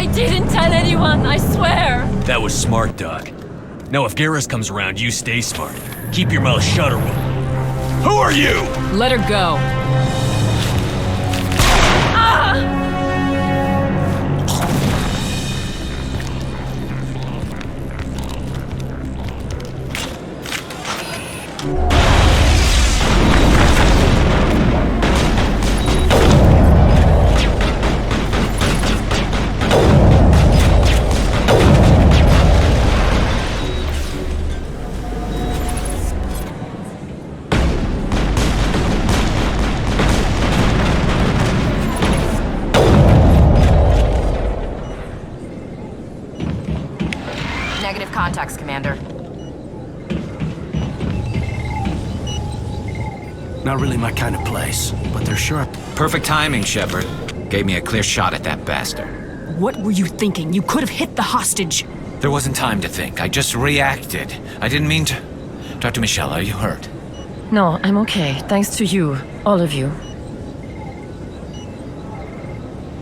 I didn't tell anyone, I swear! That was smart, Doc. Now if Garrus comes around, you stay smart. Keep your mouth shut or we'll... Who are you? Let her go. Negative contacts, Commander. Not really my kind of place, but they're sharp. Perfect timing, Shepard. Gave me a clear shot at that bastard. What were you thinking? You could have hit the hostage. There wasn't time to think. I just reacted. I didn't mean to... Dr. Michelle, are you hurt? No, I'm okay, thanks to you, all of you.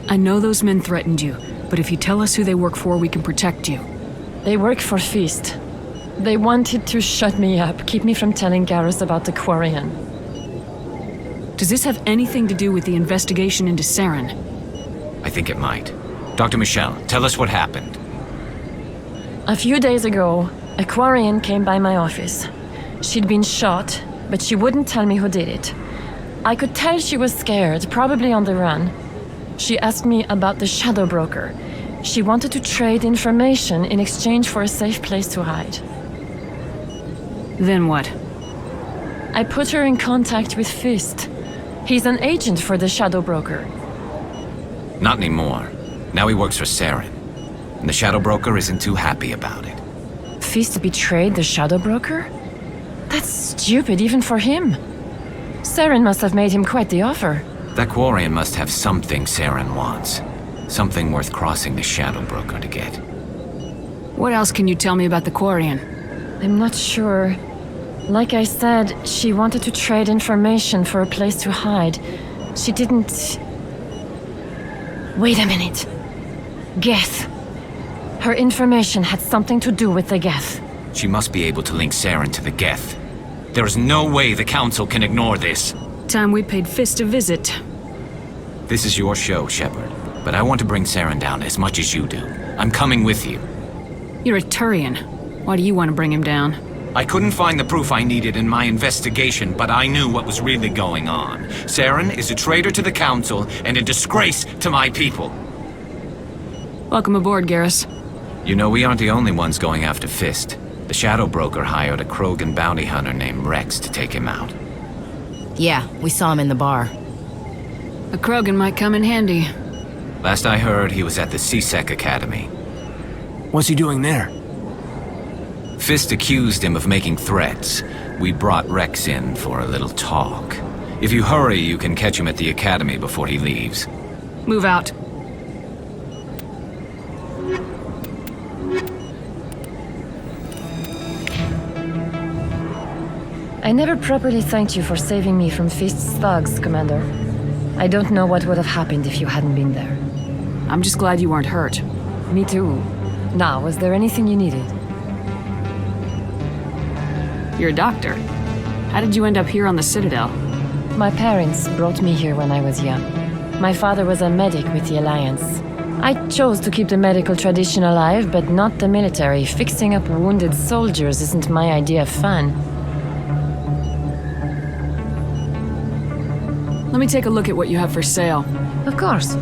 I know those men threatened you, but if you tell us who they work for, we can protect you. They work for Feast. They wanted to shut me up, keep me from telling Garrus about the Quarian. Does this have anything to do with the investigation into Saren? I think it might. Dr. Michelle, tell us what happened. A few days ago, a Quarian came by my office. She'd been shot, but she wouldn't tell me who did it. I could tell she was scared, probably on the run. She asked me about the Shadow Broker. She wanted to trade information in exchange for a safe place to hide. Then what? I put her in contact with Fist. He's an agent for the Shadow Broker. Not anymore. Now he works for Saren. And the Shadow Broker isn't too happy about it. Fist betrayed the Shadow Broker? That's stupid even for him. Saren must have made him quite the offer. That Quarian must have something Saren wants. Something worth crossing the Shadow Broker to get. What else can you tell me about the Quarian? I'm not sure. Like I said, she wanted to trade information for a place to hide. She didn't... Wait a minute. Geth. Her information had something to do with the Geth. She must be able to link Saren to the Geth. There is no way the Council can ignore this. Time we paid Fist a visit. This is your show, Shepard. But I want to bring Saren down as much as you do. I'm coming with you. You're a Turian. Why do you want to bring him down? I couldn't find the proof I needed in my investigation, but I knew what was really going on. Saren is a traitor to the Council and a disgrace to my people. Welcome aboard, Garrus. You know, we aren't the only ones going after Fist. The Shadow Broker hired a Krogan bounty hunter named Rex to take him out. Yeah, we saw him in the bar. A Krogan might come in handy. Last I heard, he was at the C-Sec Academy. What's he doing there? Fist accused him of making threats. We brought Rex in for a little talk. If you hurry, you can catch him at the Academy before he leaves. Move out. I never properly thanked you for saving me from Fist's thugs, Commander. I don't know what would have happened if you hadn't been there. I'm just glad you weren't hurt. Me too. Now, was there anything you needed? You're a doctor. How did you end up here on the Citadel? My parents brought me here when I was young. My father was a medic with the Alliance. I chose to keep the medical tradition alive, but not the military. Fixing up wounded soldiers isn't my idea of fun. Let me take a look at what you have for sale. Of course.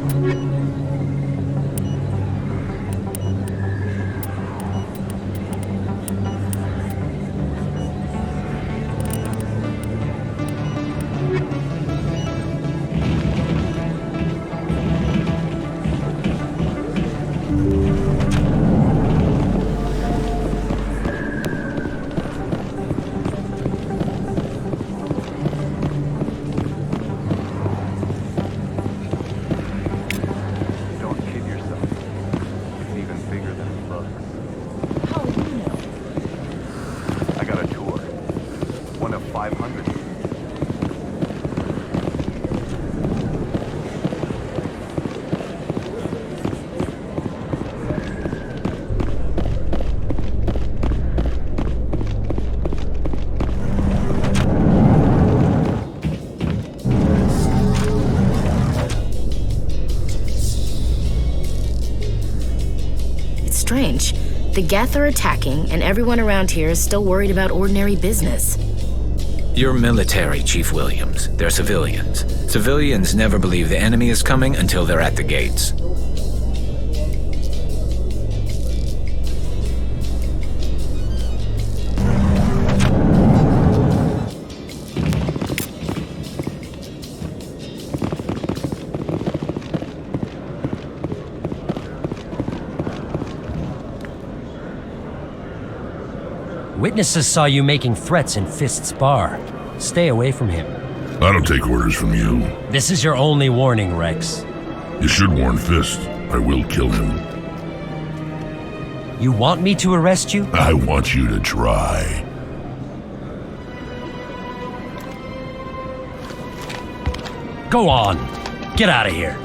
The Geth are attacking, and everyone around here is still worried about ordinary business. You're military, Chief Williams. They're civilians. Civilians never believe the enemy is coming until they're at the gates. Witnesses saw you making threats in Fist's bar. Stay away from him. I don't take orders from you. This is your only warning, Rex. You should warn Fist. I will kill him. You want me to arrest you? I want you to try. Go on. Get out of here.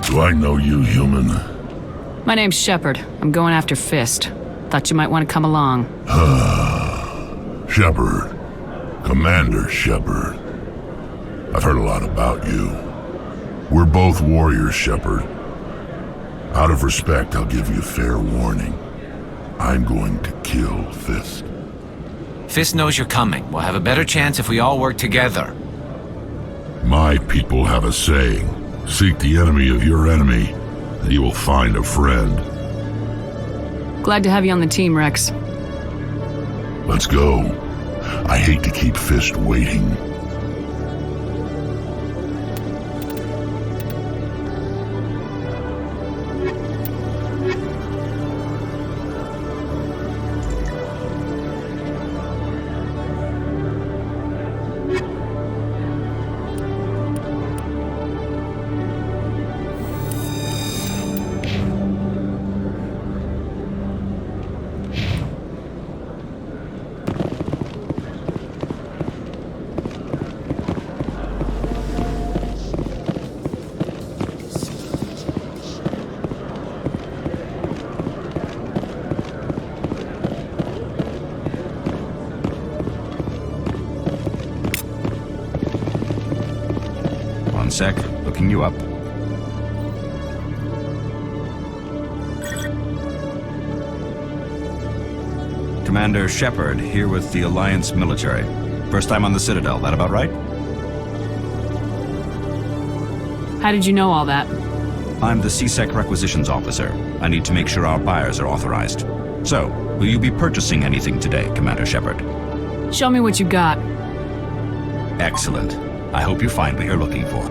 Do I know you, human? My name's Shepard. I'm going after Fist. Thought you might want to come along. Shepard. Commander Shepard. I've heard a lot about you. We're both warriors, Shepard. Out of respect, I'll give you fair warning. I'm going to kill Fist. Fist knows you're coming. We'll have a better chance if we all work together. My people have a saying. Seek the enemy of your enemy, and you will find a friend. Glad to have you on the team, Rex. Let's go. I hate to keep Fist waiting. One sec, looking you up. Commander Shepard, here with the Alliance military. First time on the Citadel, that about right? How did you know all that? I'm the CSEC requisitions officer. I need to make sure our buyers are authorized. So, will you be purchasing anything today, Commander Shepard? Show me what you got. Excellent. I hope you find what you're looking for.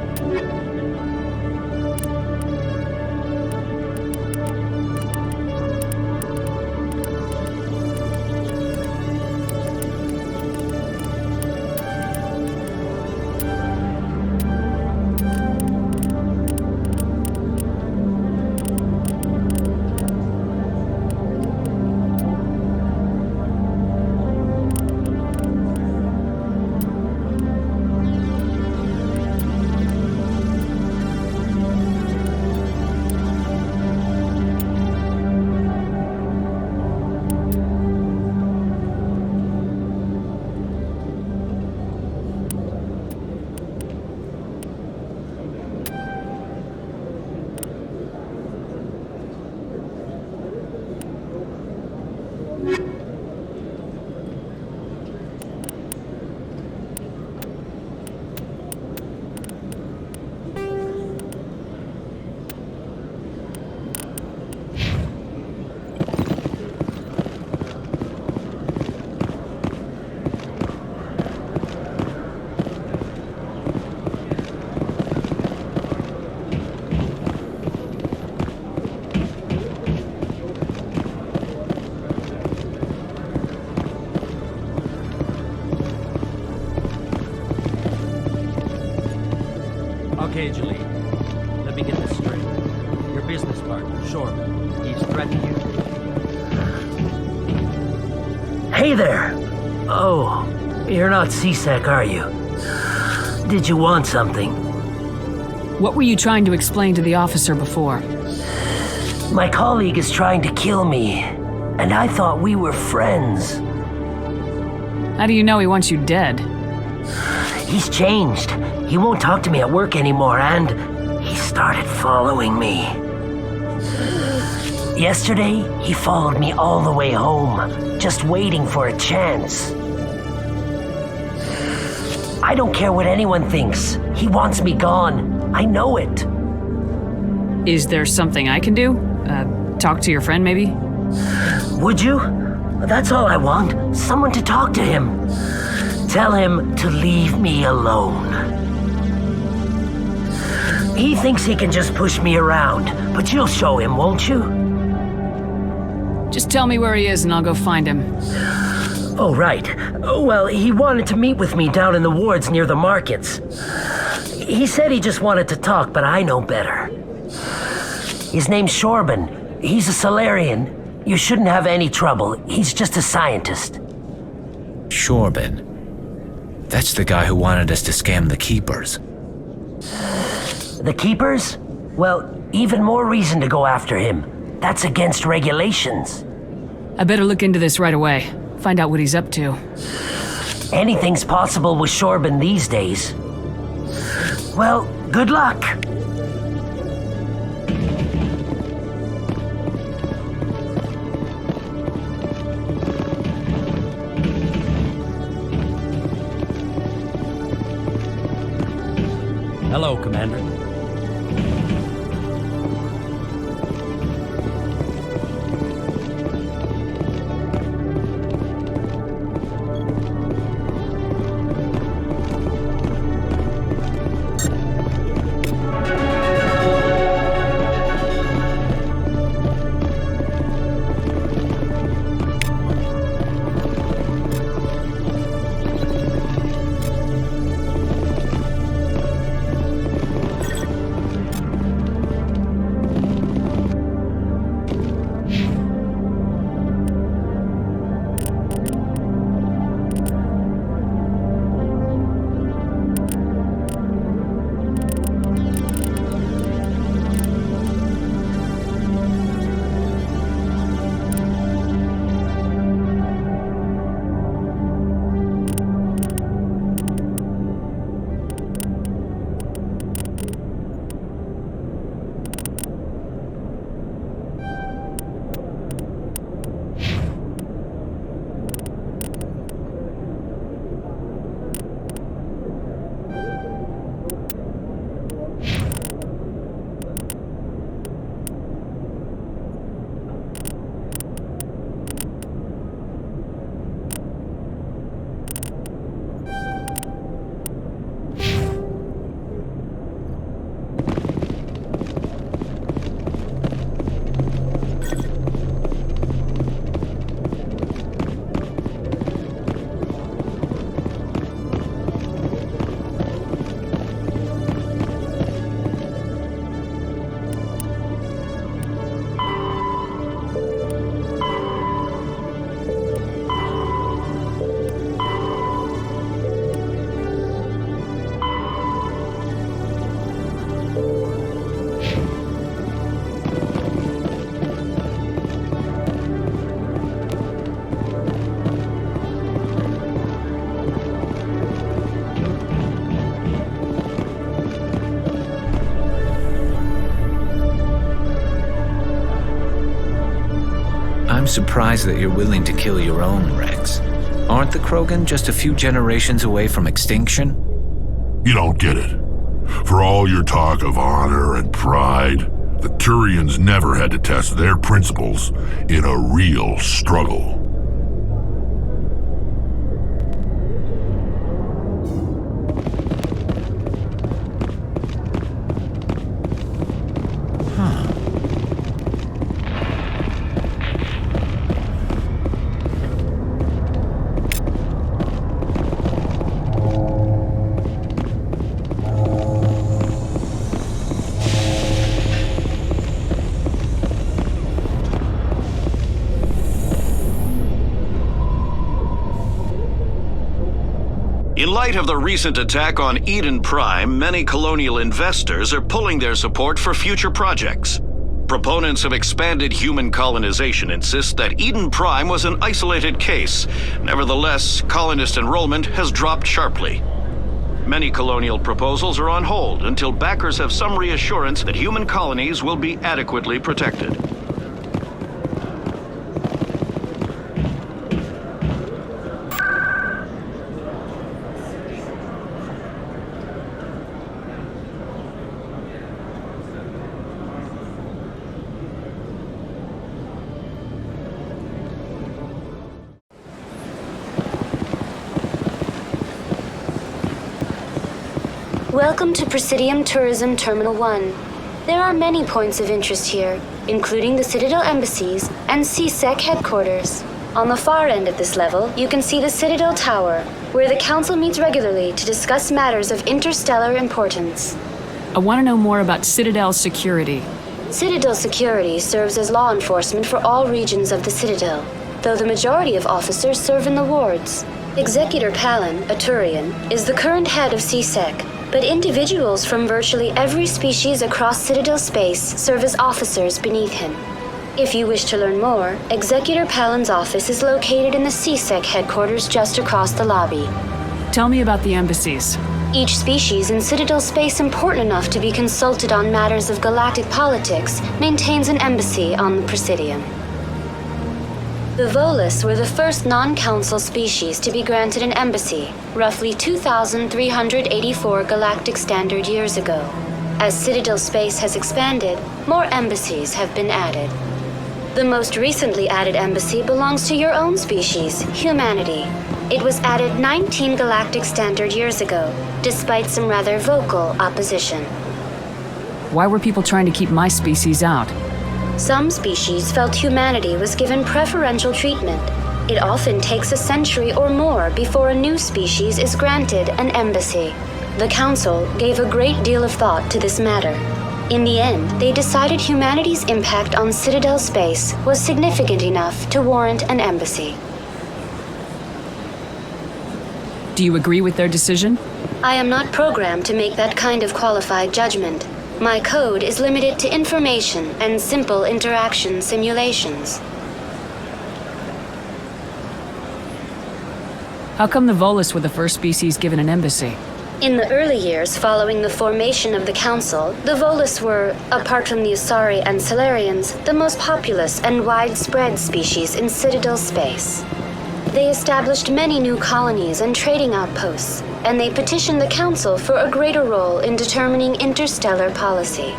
Okay, Julie. Let me get this straight. Your business partner, Shorman, he's threatening you. Hey there! Oh, you're not CSEC, are you? Did you want something? What were you trying to explain to the officer before? My colleague is trying to kill me, and I thought we were friends. How do you know he wants you dead? He's changed. He won't talk to me at work anymore, and he started following me. Yesterday, he followed me all the way home, just waiting for a chance. I don't care what anyone thinks. He wants me gone. I know it. Is there something I can do? Talk to your friend, maybe? Would you? That's all I want. Someone to talk to him. Tell him to leave me alone. He thinks he can just push me around, but you'll show him, won't you? Just tell me where he is and I'll go find him. Oh, right. Well, he wanted to meet with me down in the wards near the markets. He said he just wanted to talk, but I know better. His name's Shorban. He's a Solarian. You shouldn't have any trouble. He's just a scientist. Shorban. That's the guy who wanted us to scam the Keepers. The Keepers? Well, even more reason to go after him. That's against regulations. I better look into this right away. Find out what he's up to. Anything's possible with Shorban these days. Well, good luck. Hello, Commander. I'm surprised that you're willing to kill your own, Rex. Aren't the Krogan just a few generations away from extinction? You don't get it. For all your talk of honor and pride, the Turians never had to test their principles in a real struggle. In light of the recent attack on Eden Prime, many colonial investors are pulling their support for future projects. Proponents of expanded human colonization insist that Eden Prime was an isolated case. Nevertheless, colonist enrollment has dropped sharply. Many colonial proposals are on hold until backers have some reassurance that human colonies will be adequately protected. Welcome to Presidium Tourism Terminal 1. There are many points of interest here, including the Citadel embassies and CSEC headquarters. On the far end of this level, you can see the Citadel Tower, where the Council meets regularly to discuss matters of interstellar importance. I want to know more about Citadel security. Citadel security serves as law enforcement for all regions of the Citadel, though the majority of officers serve in the wards. Executor Palin, a Turian, is the current head of CSEC, but individuals from virtually every species across Citadel space serve as officers beneath him. If you wish to learn more, Executor Palin's office is located in the CSEC headquarters just across the lobby. Tell me about the embassies. Each species in Citadel space important enough to be consulted on matters of galactic politics maintains an embassy on the Presidium. The Volus were the first non-council species to be granted an embassy, roughly 2,384 galactic standard years ago. As Citadel space has expanded, more embassies have been added. The most recently added embassy belongs to your own species, humanity. It was added 19 galactic standard years ago, despite some rather vocal opposition. Why were people trying to keep my species out? Some species felt humanity was given preferential treatment. It often takes a century or more before a new species is granted an embassy. The Council gave a great deal of thought to this matter. In the end, they decided humanity's impact on Citadel space was significant enough to warrant an embassy. Do you agree with their decision? I am not programmed to make that kind of qualified judgment. My code is limited to information and simple interaction simulations. How come the Volus were the first species given an embassy? In the early years following the formation of the Council, the Volus were, apart from the Asari and Solarians, the most populous and widespread species in Citadel space. They established many new colonies and trading outposts, and they petitioned the Council for a greater role in determining interstellar policy.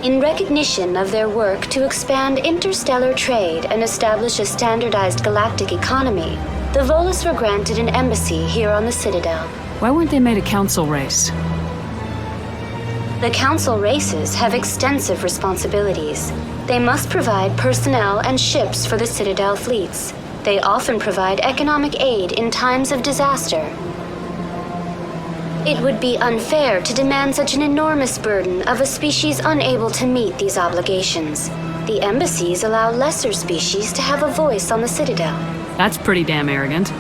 In recognition of their work to expand interstellar trade and establish a standardized galactic economy, the Volus were granted an embassy here on the Citadel. Why weren't they made a council race? The Council races have extensive responsibilities. They must provide personnel and ships for the Citadel fleets. They often provide economic aid in times of disaster. It would be unfair to demand such an enormous burden of a species unable to meet these obligations. The embassies allow lesser species to have a voice on the Citadel. That's pretty damn arrogant.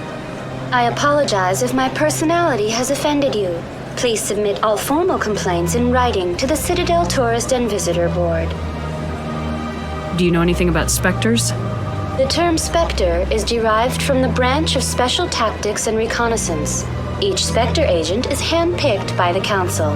I apologize if my personality has offended you. Please submit all formal complaints in writing to the Citadel Tourist and Visitor Board. Do you know anything about specters? The term Spectre is derived from the branch of Special Tactics and Reconnaissance. Each Spectre agent is handpicked by the Council.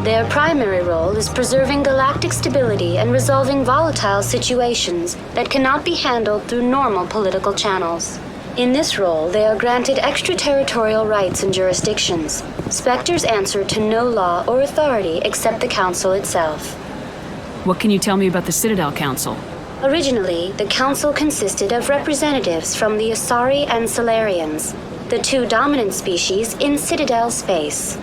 Their primary role is preserving galactic stability and resolving volatile situations that cannot be handled through normal political channels. In this role, they are granted extraterritorial rights and jurisdictions. Spectres answer to no law or authority except the Council itself. What can you tell me about the Citadel Council? Originally, the Council consisted of representatives from the Asari and Solarians, the two dominant species in Citadel space.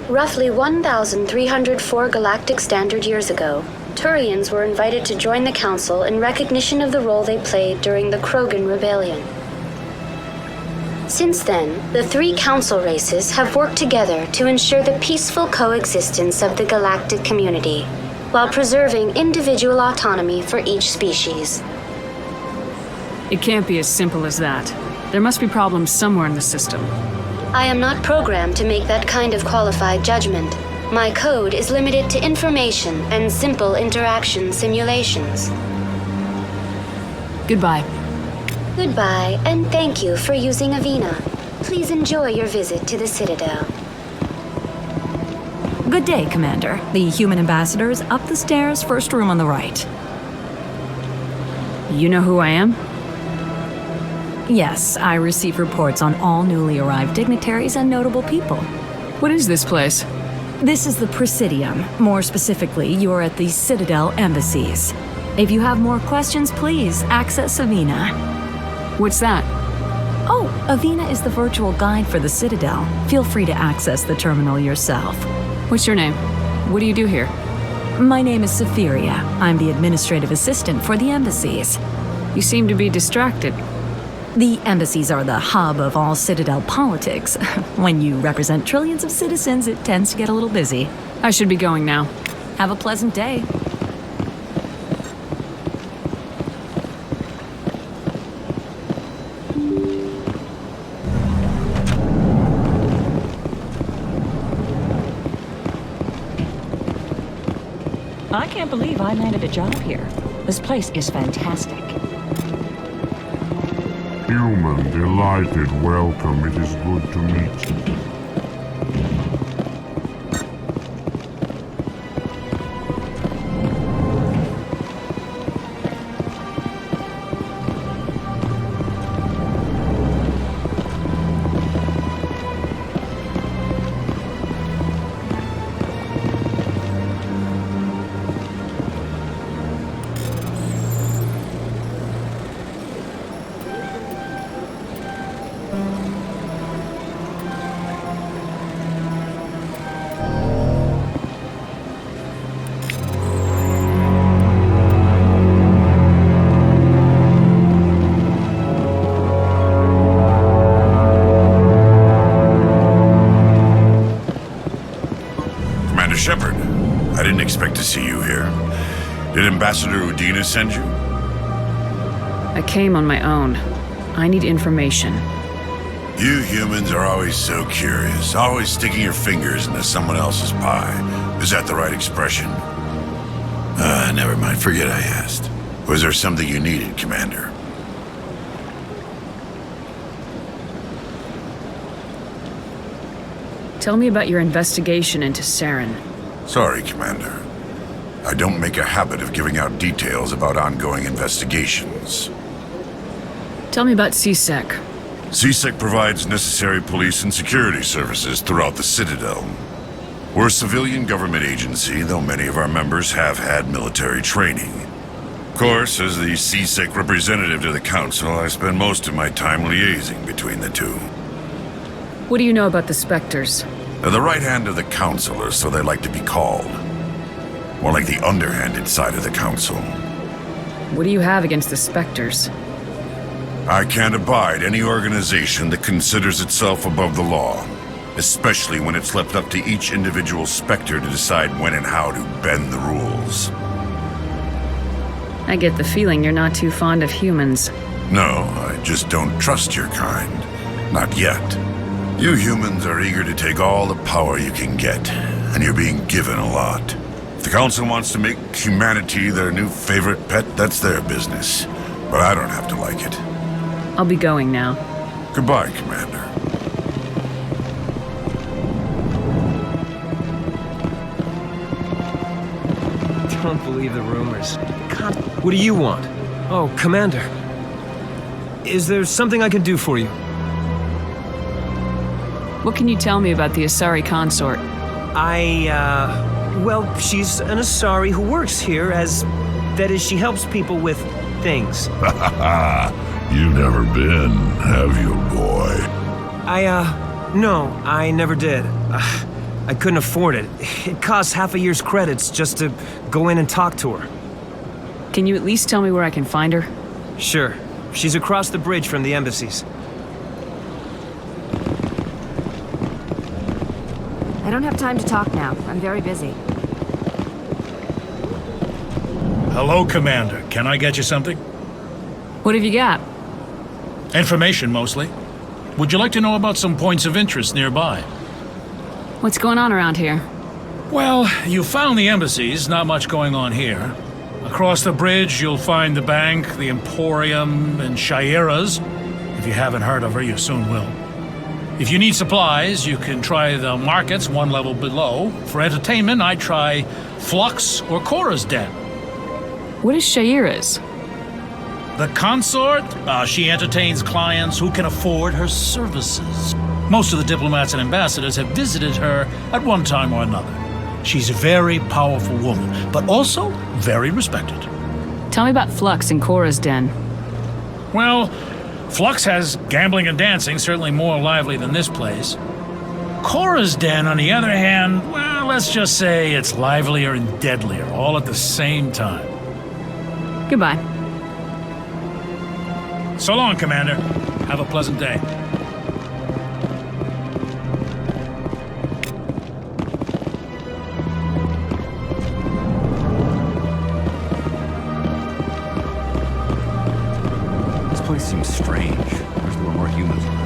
Roughly 1,304 galactic standard years ago, Turians were invited to join the Council in recognition of the role they played during the Krogan Rebellion. Since then, the three Council races have worked together to ensure the peaceful coexistence of the galactic community, while preserving individual autonomy for each species. It can't be as simple as that. There must be problems somewhere in the system. I am not programmed to make that kind of qualified judgment. My code is limited to information and simple interaction simulations. Goodbye. Goodbye, and thank you for using Avina. Please enjoy your visit to the Citadel. Good day, Commander. The human ambassador is up the stairs, first room on the right. You know who I am? Yes, I receive reports on all newly arrived dignitaries and notable people. What is this place? This is the Presidium. More specifically, you're at the Citadel embassies. If you have more questions, please access Avina. What's that? Oh, Avina is the virtual guide for the Citadel. Feel free to access the terminal yourself. What's your name? What do you do here? My name is Saphiria. I'm the administrative assistant for the embassies. You seem to be distracted. The embassies are the hub of all Citadel politics. When you represent trillions of citizens, it tends to get a little busy. I should be going now. Have a pleasant day. I can't believe I landed a job here. This place is fantastic. Human, delighted, welcome. It is good to meet you. Shepard, I didn't expect to see you here. Did Ambassador Udina send you? I came on my own. I need information. You humans are always so curious, always sticking your fingers into someone else's pie. Is that the right expression? Never mind, forget I asked. Was there something you needed, Commander? Tell me about your investigation into Saren. Sorry, Commander. I don't make a habit of giving out details about ongoing investigations. Tell me about CSEC. CSEC provides necessary police and security services throughout the Citadel. We're a civilian government agency, though many of our members have had military training. Of course, as the CSEC representative to the Council, I spend most of my time liaising between the two. What do you know about the Spectres? They're the right hand of the Council, or so they like to be called. More like the underhanded side of the Council. What do you have against the Spectres? I can't abide any organization that considers itself above the law, especially when it's left up to each individual Spectre to decide when and how to bend the rules. I get the feeling you're not too fond of humans. No, I just don't trust your kind. Not yet. You humans are eager to take all the power you can get, and you're being given a lot. If the Council wants to make humanity their new favorite pet, that's their business. But I don't have to like it. I'll be going now. Goodbye, Commander. Don't believe the rumors. God, what do you want? Oh, Commander. Is there something I can do for you? What can you tell me about the Asari consort? Well, she's an Asari who works here as... That is, she helps people with things. You've never been, have you, boy? No, I never did. I couldn't afford it. It costs half a year's credits just to go in and talk to her. Can you at least tell me where I can find her? Sure. She's across the bridge from the embassies. I don't have time to talk now. I'm very busy. Hello, Commander. Can I get you something? What have you got? Information, mostly. Would you like to know about some points of interest nearby? What's going on around here? Well, you found the embassies, not much going on here. Across the bridge, you'll find the bank, the Emporium, and Shaira's. If you haven't heard of her, you soon will. If you need supplies, you can try the markets one level below. For entertainment, I try Flux or Cora's Den. What is Shaira's? The consort? She entertains clients who can afford her services. Most of the diplomats and ambassadors have visited her at one time or another. She's a very powerful woman, but also very respected. Tell me about Flux and Cora's Den. Well, Flux has gambling and dancing, certainly more lively than this place. Cora's Den, on the other hand, well, let's just say it's livelier and deadlier all at the same time. Goodbye. So long, Commander. Have a pleasant day. This place seems strange. There's a little more humans around.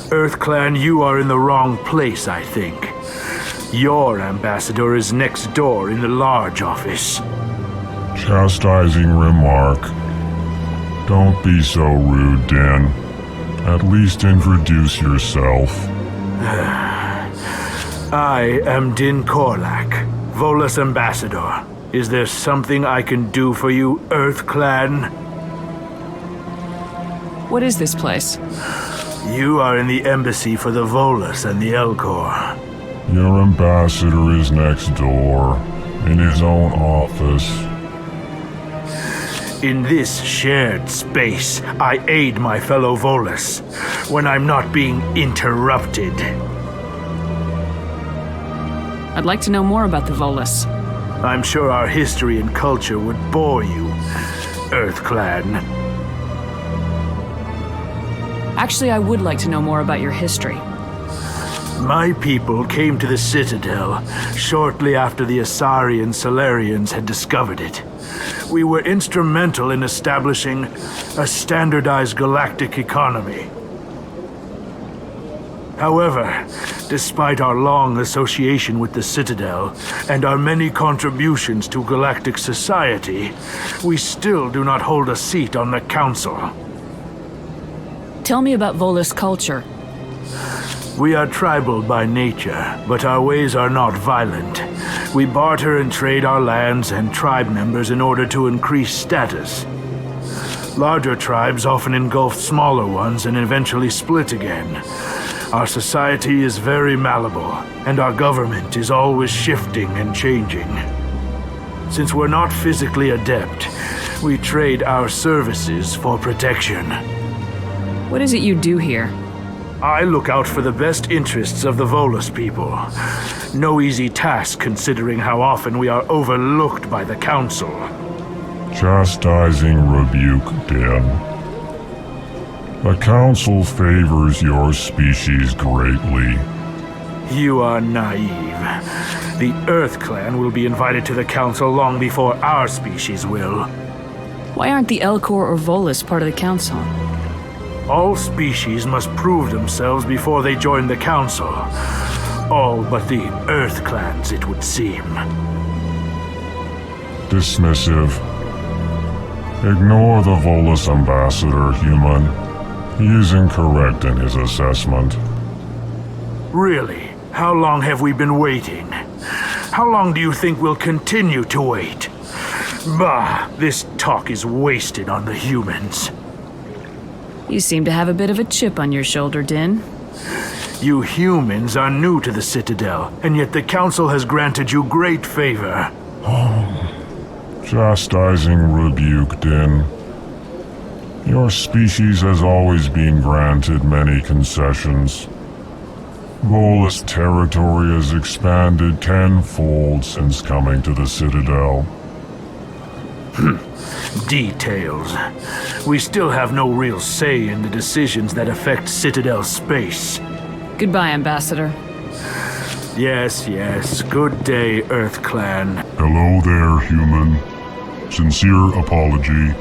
EarthClan, you are in the wrong place, I think. Your ambassador is next door in the large office. Chastising remark. Don't be so rude, Din. At least introduce yourself. I am Din Korlak, Volus ambassador. Is there something I can do for you, EarthClan? What is this place? You are in the embassy for the Volus and the Elcor. Your ambassador is next door, in his own office. In this shared space, I aid my fellow Volus when I'm not being interrupted. I'd like to know more about the Volus. I'm sure our history and culture would bore you, EarthClan. Actually, I would like to know more about your history. My people came to the Citadel shortly after the Asari and Solarians had discovered it. We were instrumental in establishing a standardized galactic economy. However, despite our long association with the Citadel and our many contributions to galactic society, we still do not hold a seat on the Council. Tell me about Volus culture. We are tribal by nature, but our ways are not violent. We barter and trade our lands and tribe members in order to increase status. Larger tribes often engulf smaller ones and eventually split again. Our society is very malleable, and our government is always shifting and changing. Since we're not physically adept, we trade our services for protection. What is it you do here? I look out for the best interests of the Volus people. No easy task considering how often we are overlooked by the Council. Chastising rebuke, Din. The Council favors your species greatly. You are naive. The EarthClan will be invited to the Council long before our species will. Why aren't the Elcor or Volus part of the Council? All species must prove themselves before they join the Council. All but the EarthClans, it would seem. Dismissive. Ignore the Volus ambassador, human. He is incorrect in his assessment. Really? How long have we been waiting? How long do you think we'll continue to wait? Bah, this talk is wasted on the humans. You seem to have a bit of a chip on your shoulder, Din. You humans are new to the Citadel, and yet the Council has granted you great favor. Chastising rebuke, Din. Your species has always been granted many concessions. Volus territory has expanded tenfold since coming to the Citadel. Details. We still have no real say in the decisions that affect Citadel space. Goodbye, Ambassador. Yes, yes. Good day, EarthClan. Hello there, human. Sincere apology,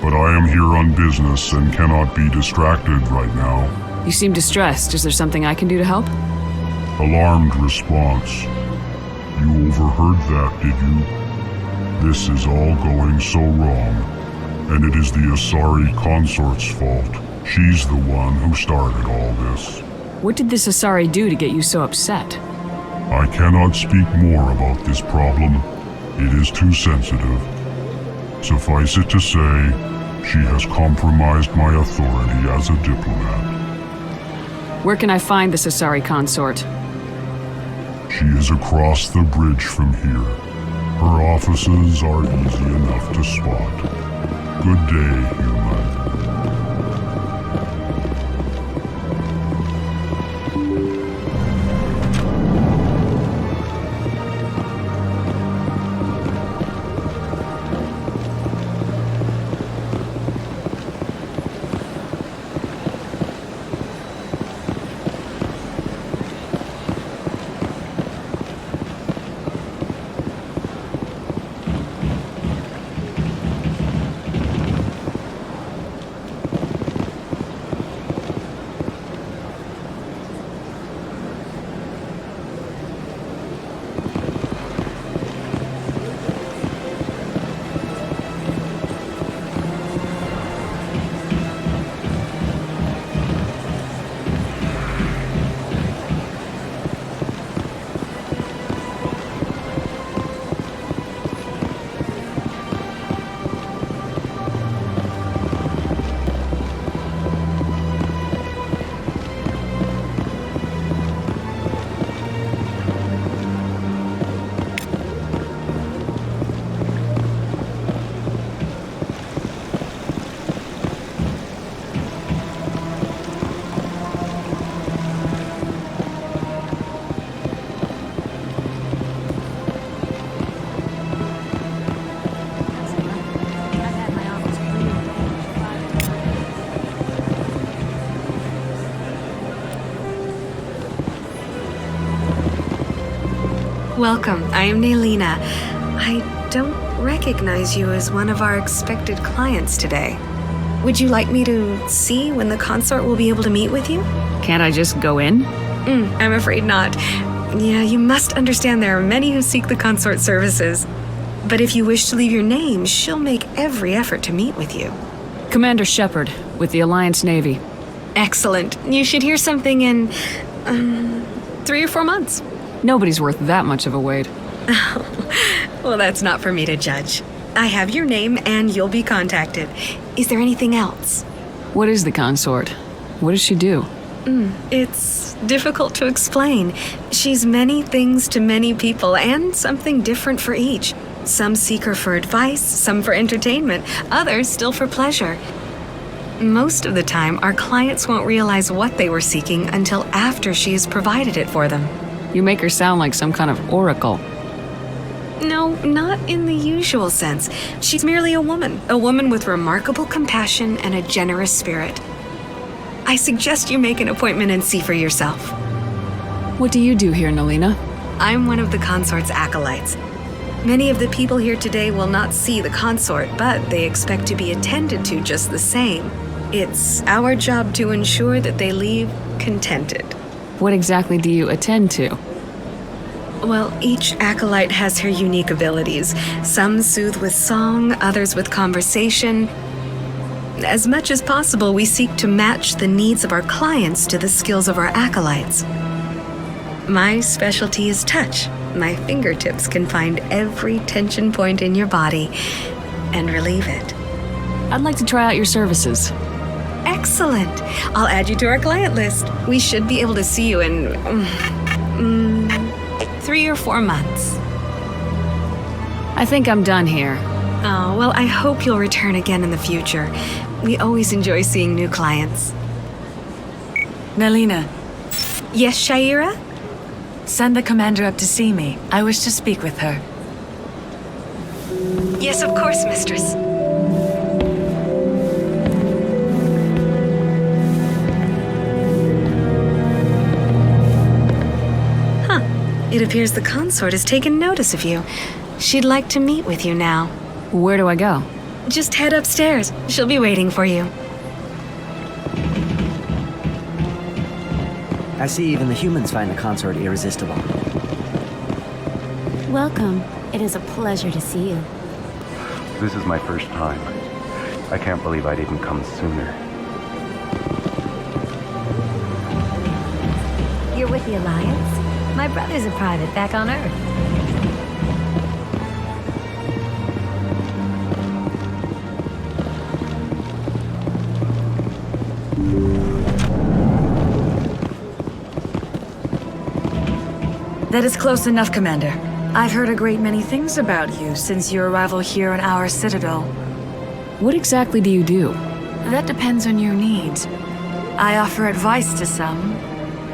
but I am here on business and cannot be distracted right now. You seem distressed. Is there something I can do to help? Alarmed response. You overheard that, did you? This is all going so wrong, and it is the Asari consort's fault. She's the one who started all this. What did this Asari do to get you so upset? I cannot speak more about this problem. It is too sensitive. Suffice it to say, she has compromised my authority as a diplomat. Where can I find this Asari consort? She is across the bridge from here. Her offices are easy enough to spot. Good day, human. Welcome, I am Naylina. I don't recognize you as one of our expected clients today. Would you like me to see when the consort will be able to meet with you? Can't I just go in? I'm afraid not. Yeah, you must understand there are many who seek the consort services. But if you wish to leave your name, she'll make every effort to meet with you. Commander Shepard, with the Alliance Navy. Excellent. You should hear something in 3 or 4 months. Nobody's worth that much of a wait. Well, that's not for me to judge. I have your name and you'll be contacted. Is there anything else? What is the consort? What does she do? It's difficult to explain. She's many things to many people and something different for each. Some seek her for advice, some for entertainment, others still for pleasure. Most of the time, our clients won't realize what they were seeking until after she has provided it for them. You make her sound like some kind of oracle. No, not in the usual sense. She's merely a woman with remarkable compassion and a generous spirit. I suggest you make an appointment and see for yourself. What do you do here, Naylina? I'm one of the consort's acolytes. Many of the people here today will not see the consort, but they expect to be attended to just the same. It's our job to ensure that they leave contented. What exactly do you attend to? Well, each acolyte has her unique abilities. Some soothe with song, others with conversation. As much as possible, we seek to match the needs of our clients to the skills of our acolytes. My specialty is touch. My fingertips can find every tension point in your body and relieve it. I'd like to try out your services. Excellent. I'll add you to our client list. We should be able to see you in 3 or 4 months. I think I'm done here. Oh, well, I hope you'll return again in the future. We always enjoy seeing new clients. Naylina. Yes, Shaira? Send the commander up to see me. I wish to speak with her. Yes, of course, mistress. It appears the consort has taken notice of you. She'd like to meet with you now. Where do I go? Just head upstairs. She'll be waiting for you. I see even the humans find the consort irresistible. Welcome. It is a pleasure to see you. This is my first time. I can't believe I didn't come sooner. You're with the Alliance? My brother's a private back on Earth. That is close enough, Commander. I've heard a great many things about you since your arrival here in our citadel. What exactly do you do? That depends on your needs. I offer advice to some,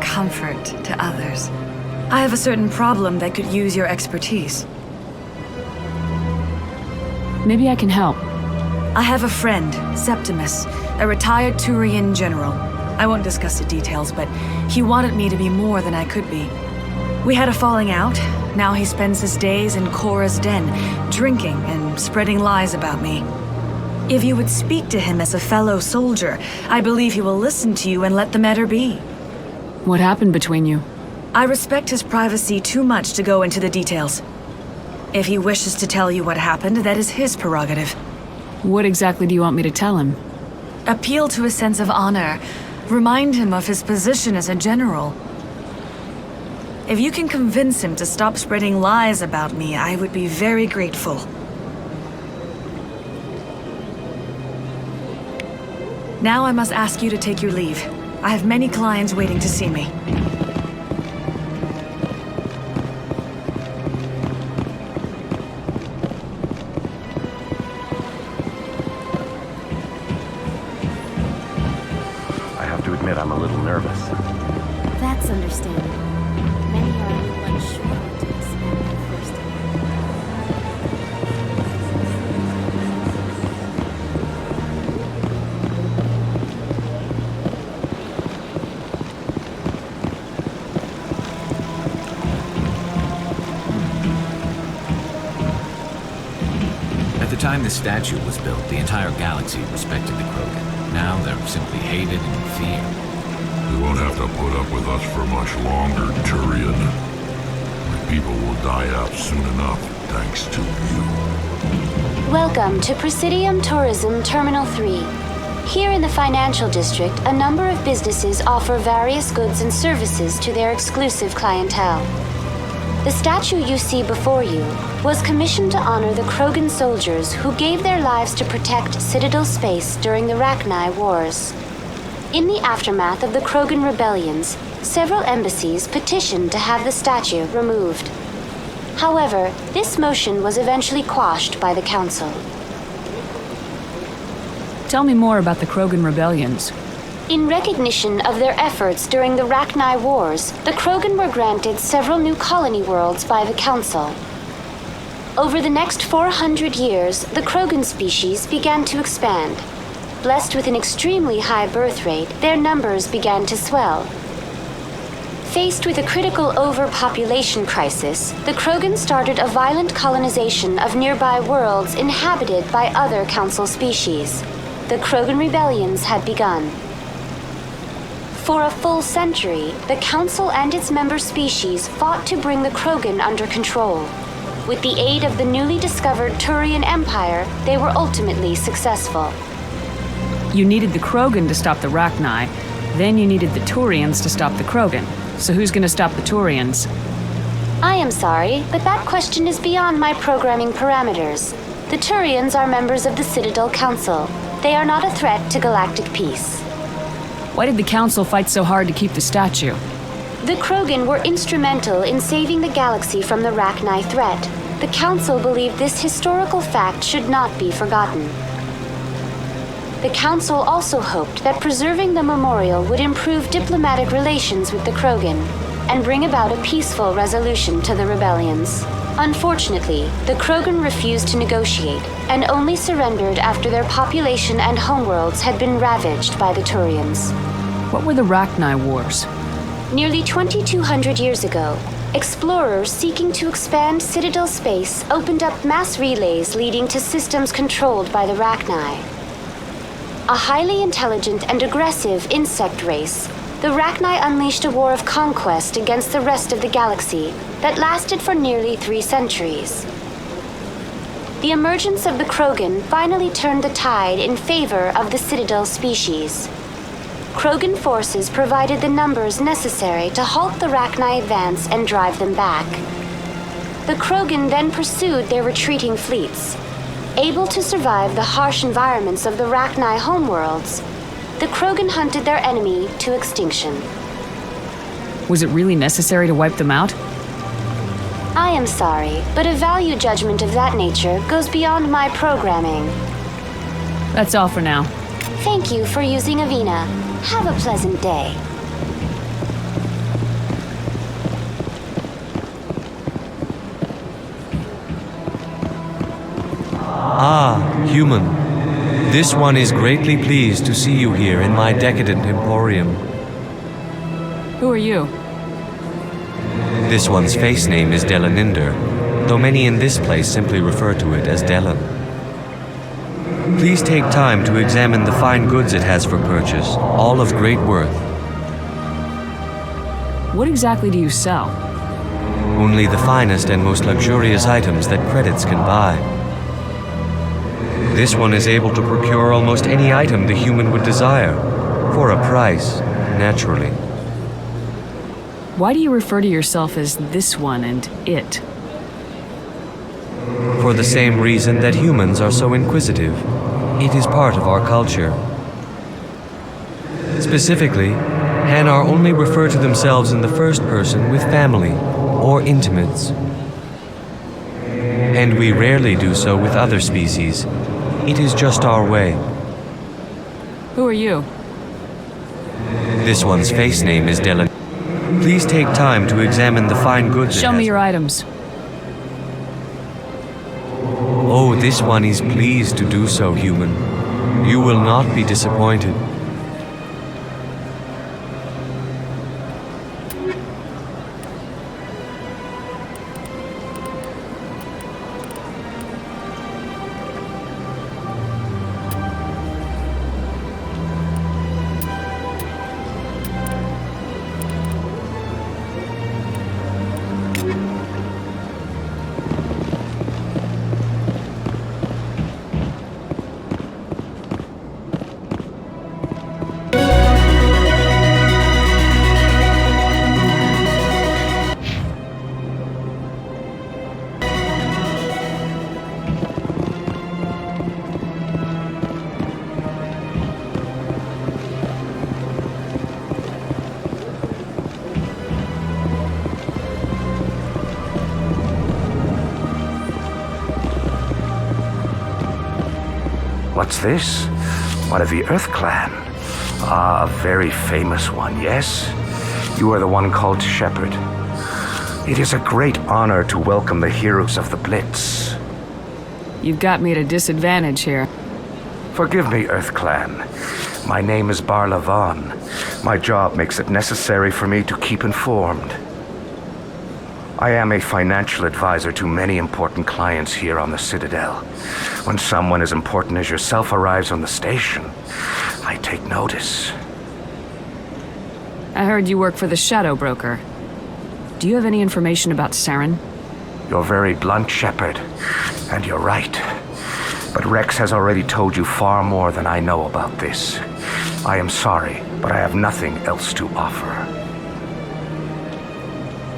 comfort to others. I have a certain problem that could use your expertise. Maybe I can help. I have a friend, Septimus, a retired Turian general. I won't discuss the details, but he wanted me to be more than I could be. We had a falling out. Now he spends his days in Cora's den, drinking and spreading lies about me. If you would speak to him as a fellow soldier, I believe he will listen to you and let the matter be. What happened between you? I respect his privacy too much to go into the details. If he wishes to tell you what happened, that is his prerogative. What exactly do you want me to tell him? Appeal to his sense of honor. Remind him of his position as a general. If you can convince him to stop spreading lies about me, I would be very grateful. Now I must ask you to take your leave. I have many clients waiting to see me. I have to admit I'm a little nervous. That's understandable. Many are a little unsure what to expect at first. At the time this statue was built, the entire galaxy respected the Krogan. Now they're simply hated and feared. You won't have to put up with us for much longer, Turian. My people will die out soon enough, thanks to you. Welcome to Presidium Tourism Terminal 3. Here in the financial district, a number of businesses offer various goods and services to their exclusive clientele. The statue you see before you was commissioned to honor the Krogan soldiers who gave their lives to protect Citadel space during the Rachni Wars. In the aftermath of the Krogan rebellions, several embassies petitioned to have the statue removed. However, this motion was eventually quashed by the Council. Tell me more about the Krogan rebellions. In recognition of their efforts during the Rachni Wars, the Krogan were granted several new colony worlds by the Council. Over the next 400 years, the Krogan species began to expand. Blessed with an extremely high birth rate, their numbers began to swell. Faced with a critical overpopulation crisis, the Krogan started a violent colonization of nearby worlds inhabited by other Council species. The Krogan rebellions had begun. For a full century, the Council and its member species fought to bring the Krogan under control. With the aid of the newly discovered Turian Empire, they were ultimately successful. You needed the Krogan to stop the Rachni, then you needed the Turians to stop the Krogan. So who's gonna stop the Turians? I am sorry, but that question is beyond my programming parameters. The Turians are members of the Citadel Council. They are not a threat to galactic peace. Why did the Council fight so hard to keep the statue? The Krogan were instrumental in saving the galaxy from the Rachni threat. The Council believed this historical fact should not be forgotten. The Council also hoped that preserving the memorial would improve diplomatic relations with the Krogan and bring about a peaceful resolution to the rebellions. Unfortunately, the Krogan refused to negotiate and only surrendered after their population and homeworlds had been ravaged by the Turians. What were the Rachni Wars? Nearly 2,200 years ago, explorers seeking to expand Citadel space opened up mass relays leading to systems controlled by the Rachni. A highly intelligent and aggressive insect race, the Rachni unleashed a war of conquest against the rest of the galaxy that lasted for nearly 3 centuries. The emergence of the Krogan finally turned the tide in favor of the Citadel species. Krogan forces provided the numbers necessary to halt the Rachni advance and drive them back. The Krogan then pursued their retreating fleets. Able to survive the harsh environments of the Rachni homeworlds, the Krogan hunted their enemy to extinction. Was it really necessary to wipe them out? I am sorry, but a value judgment of that nature goes beyond my programming. That's all for now. Thank you for using Avina. Have a pleasant day. Ah, human. This one is greatly pleased to see you here in my decadent emporium. Who are you? This one's face name is Delaninder, though many in this place simply refer to it as Delan. Please take time to examine the fine goods it has for purchase, all of great worth. What exactly do you sell? Only the finest and most luxurious items that credits can buy. This one is able to procure almost any item the human would desire, for a price, naturally. Why do you refer to yourself as this one and it? For the same reason that humans are so inquisitive. It is part of our culture. Specifically, Hanar only refer to themselves in the first person with family or intimates. And we rarely do so with other species. It is just our way. Who are you? This one's face name is Delan. Please take time to examine the fine goods. Show me your items. Oh, this one is pleased to do so, human. You will not be disappointed. What's this? One of the Earth Clan. Ah, a very famous one, yes? You are the one called Shepherd. It is a great honor to welcome the heroes of the Blitz. You've got me at a disadvantage here. Forgive me, Earth Clan. My name is Barla Vaughn. My job makes it necessary for me to keep informed. I am a financial advisor to many important clients here on the Citadel. When someone as important as yourself arrives on the station, I take notice. I heard you work for the Shadow Broker. Do you have any information about Saren? You're very blunt, Shepard, and you're right. But Rex has already told you far more than I know about this. I am sorry, but I have nothing else to offer.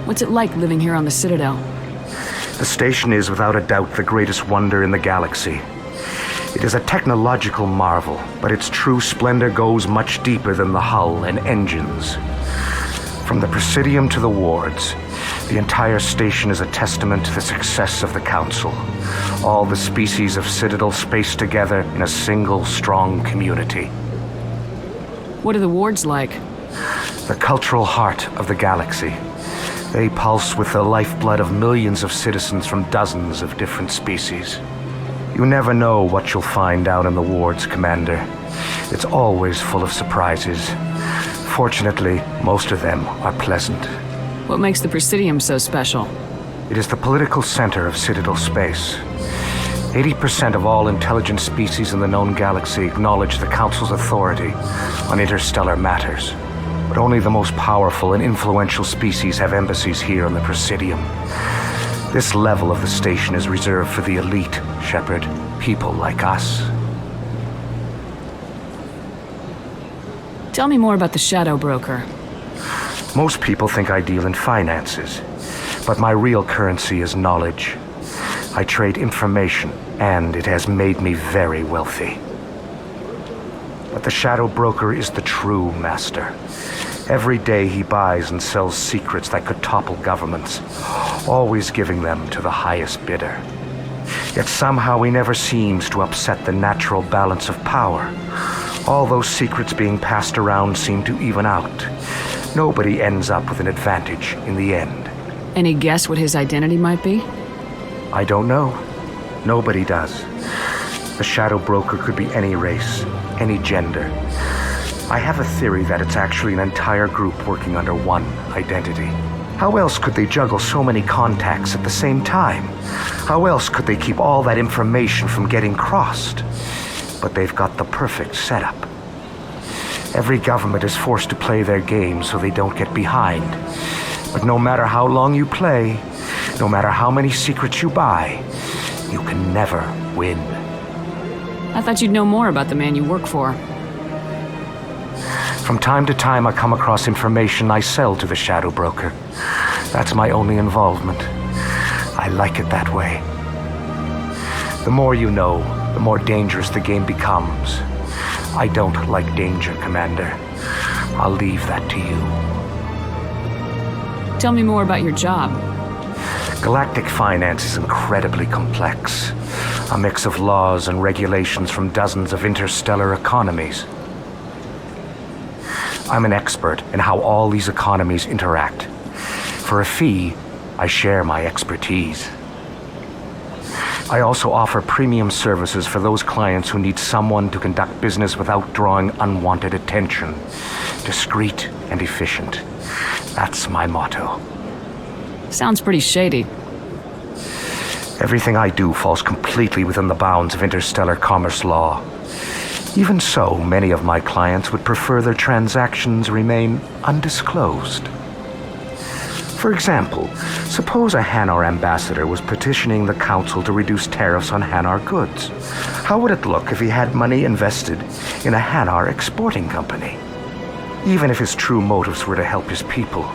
What's it like living here on the Citadel? The station is without a doubt the greatest wonder in the galaxy. It is a technological marvel, but its true splendor goes much deeper than the hull and engines. From the Presidium to the wards, the entire station is a testament to the success of the Council. All the species of Citadel spaced together in a single strong community. What are the wards like? The cultural heart of the galaxy. They pulse with the lifeblood of millions of citizens from dozens of different species. You never know what you'll find out in the wards, Commander. It's always full of surprises. Fortunately, most of them are pleasant. What makes the Presidium so special? It is the political center of Citadel space. 80% of all intelligent species in the known galaxy acknowledge the Council's authority on interstellar matters. But only the most powerful and influential species have embassies here on the Presidium. This level of the station is reserved for the elite, Shepard. People like us. Tell me more about the Shadow Broker. Most people think I deal in finances, but my real currency is knowledge. I trade information, and it has made me very wealthy. But the Shadow Broker is the true master. Every day he buys and sells secrets that could topple governments, always giving them to the highest bidder. Yet somehow he never seems to upset the natural balance of power. All those secrets being passed around seem to even out. Nobody ends up with an advantage in the end. Any guess what his identity might be? I don't know. Nobody does. The Shadow Broker could be any race, any gender. I have a theory that it's actually an entire group working under one identity. How else could they juggle so many contacts at the same time? How else could they keep all that information from getting crossed? But they've got the perfect setup. Every government is forced to play their game so they don't get behind. But no matter how long you play, no matter how many secrets you buy, you can never win. I thought you'd know more about the man you work for. From time to time, I come across information I sell to the Shadow Broker. That's my only involvement. I like it that way. The more you know, the more dangerous the game becomes. I don't like danger, Commander. I'll leave that to you. Tell me more about your job. Galactic finance is incredibly complex. A mix of laws and regulations from dozens of interstellar economies. I'm an expert in how all these economies interact. For a fee, I share my expertise. I also offer premium services for those clients who need someone to conduct business without drawing unwanted attention. Discreet and efficient. That's my motto. Sounds pretty shady. Everything I do falls completely within the bounds of interstellar commerce law. Even so, many of my clients would prefer their transactions remain undisclosed. For example, suppose a Hanar ambassador was petitioning the council to reduce tariffs on Hanar goods. How would it look if he had money invested in a Hanar exporting company? Even if his true motives were to help his people,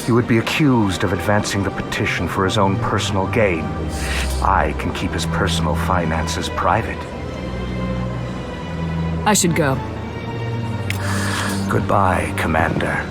he would be accused of advancing the petition for his own personal gain. I can keep his personal finances private. I should go. Goodbye, Commander.